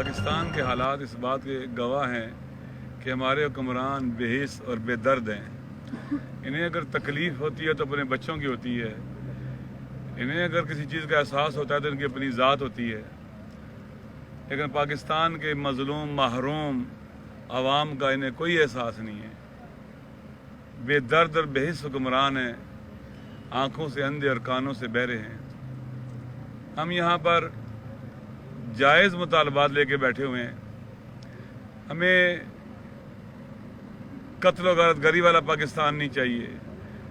پاکستان کے حالات اس بات کے گواہ ہیں کہ ہمارے حکمران بے حس اور بے درد ہیں۔ انہیں اگر تکلیف ہوتی ہے تو اپنے بچوں کی ہوتی ہے، انہیں اگر کسی چیز کا احساس ہوتا ہے تو ان کی اپنی ذات ہوتی ہے، لیکن پاکستان کے مظلوم محروم عوام کا انہیں کوئی احساس نہیں ہے۔ بے درد اور بے حس حکمران ہیں، آنکھوں سے اندھے اور کانوں سے بہرے ہیں۔ ہم یہاں پر جائز مطالبات لے کے بیٹھے ہوئے ہیں۔ ہمیں قتل و غارت گری والا پاکستان نہیں چاہیے،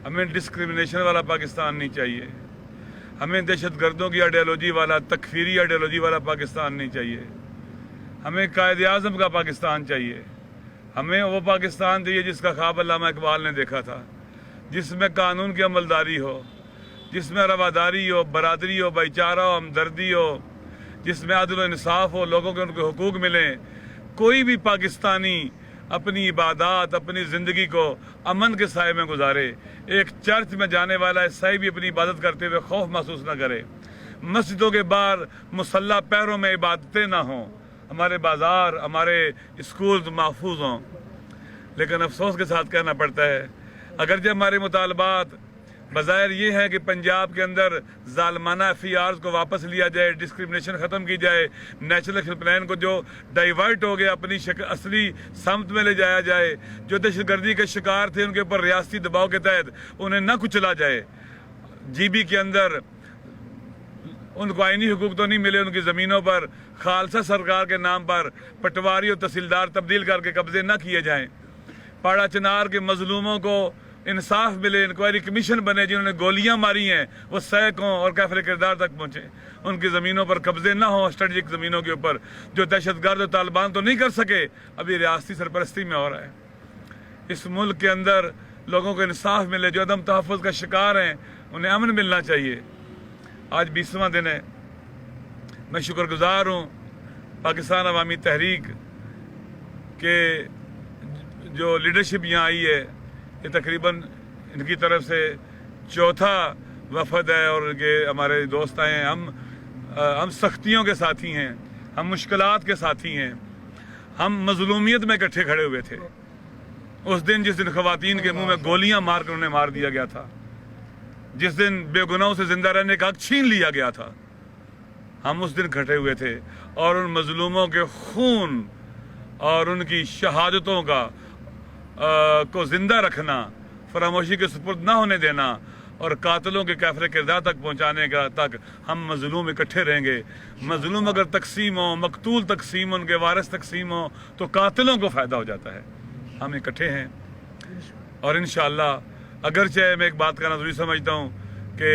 ہمیں ڈسکریمنیشن والا پاکستان نہیں چاہیے، ہمیں دہشت گردوں کی آئیڈیالوجی والا، تکفیری آئیڈیالوجی والا پاکستان نہیں چاہیے، ہمیں قائد اعظم کا پاکستان چاہیے، ہمیں وہ پاکستان چاہیے جس کا خواب علامہ اقبال نے دیکھا تھا، جس میں قانون کی عملداری ہو، جس میں رواداری ہو، برادری ہو، بھائی چارہ ہو، ہمدردی ہو، جس میں عدل و انصاف ہو، لوگوں کے ان کے حقوق ملیں۔ کوئی بھی پاکستانی اپنی عبادات، اپنی زندگی کو امن کے سائے میں گزارے۔ ایک چرچ میں جانے والا عیسائی بھی اپنی عبادت کرتے ہوئے خوف محسوس نہ کرے۔ مسجدوں کے باہر مسلح پیروں میں عبادتیں نہ ہوں، ہمارے بازار، ہمارے اسکولز محفوظ ہوں۔ لیکن افسوس کے ساتھ کہنا پڑتا ہے، اگرچہ ہمارے مطالبات بظاہر یہ ہے کہ پنجاب کے اندر ظالمانہ FERs کو واپس لیا جائے، ڈسکریمنیشن ختم کی جائے، نیشنل ایکشن پلان کو جو ڈائیورٹ ہو گیا اپنی اصلی سمت میں لے جایا جائے، جو دہشت گردی کے شکار تھے ان کے اوپر ریاستی دباؤ کے تحت انہیں نہ کچلا جائے۔ GB کے اندر ان کو آئینی حقوق تو نہیں ملے، ان کی زمینوں پر خالصہ سرکار کے نام پر پٹواری اور تحصیلدار تبدیل کر کے قبضے نہ کیے جائیں۔ پاڑا چنار کے مظلوموں کو انصاف ملے، انکوائری کمیشن بنے، جنہوں نے گولیاں ماری ہیں وہ سیکوں اور کیفر کردار تک پہنچے، ان کی زمینوں پر قبضے نہ ہوں، اسٹریٹجک زمینوں کے اوپر جو دہشت گرد اور طالبان تو نہیں کر سکے، ابھی ریاستی سرپرستی میں ہو رہا ہے۔ اس ملک کے اندر لوگوں کو انصاف ملے، جو عدم تحفظ کا شکار ہیں انہیں امن ملنا چاہیے۔ آج 20واں دن ہے۔ میں شکر گزار ہوں پاکستان عوامی تحریک کے جو لیڈرشپ یہاں آئی ہے، یہ تقریباً ان کی طرف سے چوتھا وفد ہے اور ہمارے دوست آئے ہیں۔ ہم سختیوں کے ساتھی ہیں، ہم مشکلات کے ساتھی ہیں، ہم مظلومیت میں اکٹھے کھڑے ہوئے تھے۔ اس دن جس دن خواتین کے منہ میں گولیاں مار کر انہیں مار دیا گیا تھا، جس دن بے گناہوں سے زندہ رہنے کا حق چھین لیا گیا تھا، ہم اس دن کھڑے ہوئے تھے اور ان مظلوموں کے خون اور ان کی شہادتوں کو زندہ رکھنا، فراموشی کے سپرد نہ ہونے دینا اور قاتلوں کے کیفر کردار تک پہنچانے کا تک ہم مظلوم اکٹھے رہیں گے۔ مظلوم اگر تقسیم ہو، مقتول تقسیم ہو، ان کے وارث تقسیم ہو تو قاتلوں کو فائدہ ہو جاتا ہے۔ ہم اکٹھے ہیں اور انشاءاللہ، اگرچہ میں ایک بات کرنا ضروری سمجھتا ہوں کہ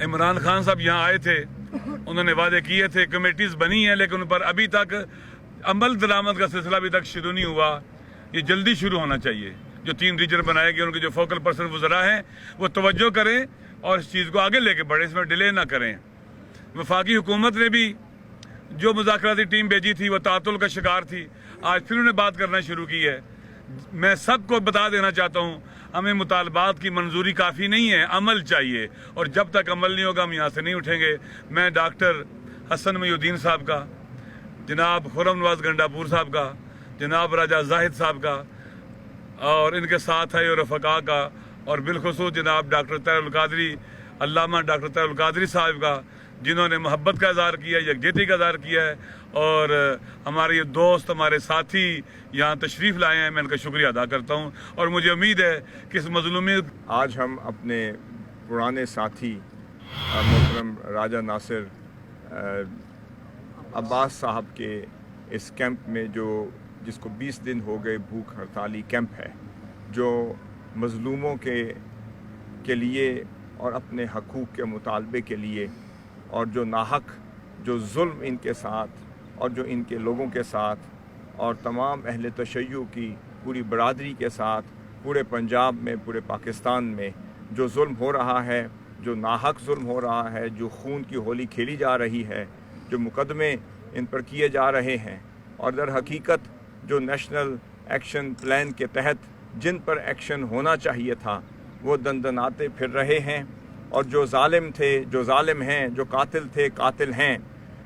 عمران خان صاحب یہاں آئے تھے، انہوں نے وعدے کیے تھے، کمیٹیز بنی ہیں، لیکن ان پر ابھی تک عمل درآمد کا سلسلہ ابھی تک شروع نہیں ہوا۔ یہ جلدی شروع ہونا چاہیے۔ جو 3 ریجن بنائے گئے، ان کے جو فوکل پرسن وزراء ہیں وہ توجہ کریں اور اس چیز کو آگے لے کے بڑھیں، اس میں ڈیلے نہ کریں۔ وفاقی حکومت نے بھی جو مذاکراتی ٹیم بھیجی تھی وہ تعطل کا شکار تھی، آج پھر انہیں بات کرنا شروع کی ہے۔ میں سب کو بتا دینا چاہتا ہوں، ہمیں مطالبات کی منظوری کافی نہیں ہے، عمل چاہیے، اور جب تک عمل نہیں ہوگا ہم یہاں سے نہیں اٹھیں گے۔ میں ڈاکٹر حسن محی الدین صاحب کا، جناب خرم نواز گنڈاپور صاحب کا، جناب راجہ زاہد صاحب کا اور ان کے ساتھ ہے اور رفقا کا، اور بالخصوص جناب ڈاکٹر طاہر القادری، علامہ ڈاکٹر طاہر القادری صاحب کا، جنہوں نے محبت کا اظہار کیا ہے، یکجہتی کا اظہار کیا ہے، اور ہمارے یہ دوست، ہمارے ساتھی یہاں تشریف لائے ہیں، میں ان کا شکریہ ادا کرتا ہوں، اور مجھے امید ہے کہ اس مظلومیت آج ہم اپنے پرانے ساتھی محترم راجہ ناصر عباس صاحب کے اس کیمپ میں جس کو 20 دن ہو گئے بھوک ہڑتالی کیمپ ہے، جو مظلوموں کے لیے اور اپنے حقوق کے مطالبے کے لیے، اور جو ناحق جو ظلم ان کے ساتھ اور جو ان کے لوگوں کے ساتھ اور تمام اہل تشیع کی پوری برادری کے ساتھ پورے پنجاب میں، پورے پاکستان میں جو ظلم ہو رہا ہے، جو ناحق ظلم ہو رہا ہے، جو خون کی ہولی کھیلی جا رہی ہے، جو مقدمے ان پر کیے جا رہے ہیں، اور در حقیقت جو نیشنل ایکشن پلان کے تحت جن پر ایکشن ہونا چاہیے تھا وہ دندناتے پھر رہے ہیں، اور جو ظالم تھے جو ظالم ہیں، جو قاتل تھے قاتل ہیں،